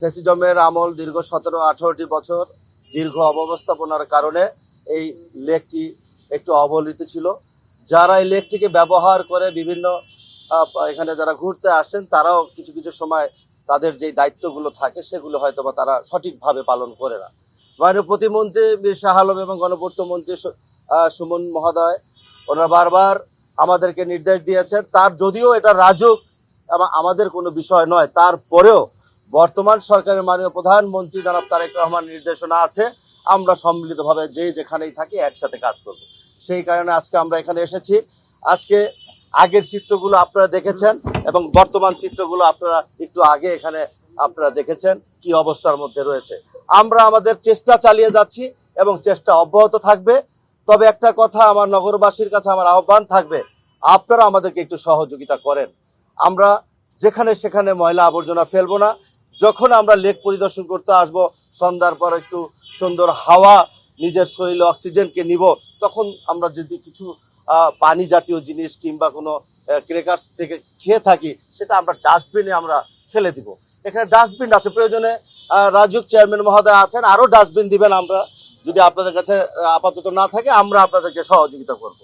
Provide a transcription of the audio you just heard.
ফ্যাসিজমের আমল দীর্ঘ 17-18টি বছর দীর্ঘ অব্যবস্থাপনার কারণে এই লেকটি একটু অবহেলিত ছিল। যারা এই লেকটিকে ব্যবহার করে বিভিন্ন এখানে যারা ঘুরতে আসছেন তারাও কিছু কিছু সময় তাদের যে দায়িত্বগুলো থাকে সেগুলো হয়তো বা তারা সঠিকভাবে পালন করে না। মাননীয় প্রতিমন্ত্রী মীর শাহ আলম এবং গণপূর্ত মন্ত্রী সুমন মহোদয় ওনারা বারবার আমাদেরকে নির্দেশ দিয়েছেন, তার যদিও এটা রাজুক আমাদের কোনো বিষয় নয়, তারপরেও বর্তমান সরকারের মাননীয় প্রধানমন্ত্রী জনাব তারেক রহমান নির্দেশনা আছে আমরা সম্মিলিতভাবে যে যেখানেই থাকি একসাথে কাজ করব। সেই কারণে আজকে আমরা এখানে এসেছি। আজকে আগের চিত্রগুলো আপনারা দেখেছেন এবং বর্তমান চিত্রগুলো আপনারা একটু আগে এখানে আপনারা দেখেছেন কি অবস্থার মধ্যে রয়েছে। আমরা আমাদের চেষ্টা চালিয়ে যাচ্ছি এবং চেষ্টা অব্যাহত থাকবে। তবে একটা কথা আমার নগরবাসীর কাছে আমার আহ্বান থাকবে, আপনারা আমাদেরকে একটু সহযোগিতা করেন। আমরা যেখানে সেখানে ময়লা আবর্জনা ফেলবো না। যখন আমরা লেক পরিদর্শন করতে আসব, সন্ধ্যার পর একটু সুন্দর হাওয়া নিজের শরীরে অক্সিজেনকে নিব, তখন আমরা যদি কিছু পানি জাতীয় জিনিস কিংবা কোনো ক্রেকার্স থেকে খেয়ে থাকি সেটা আমরা ডাস্টবিনে আমরা ফেলে দিব। এখানে ডাস্টবিন আছে, প্রয়োজনে রাজুক চেয়ারম্যান মহোদয় আছেন, আরও ডাস্টবিন দিবেন। আমরা যদি আপনাদের কাছে আপাতত না থাকে আমরা আপনাদেরকে সহযোগিতা করব।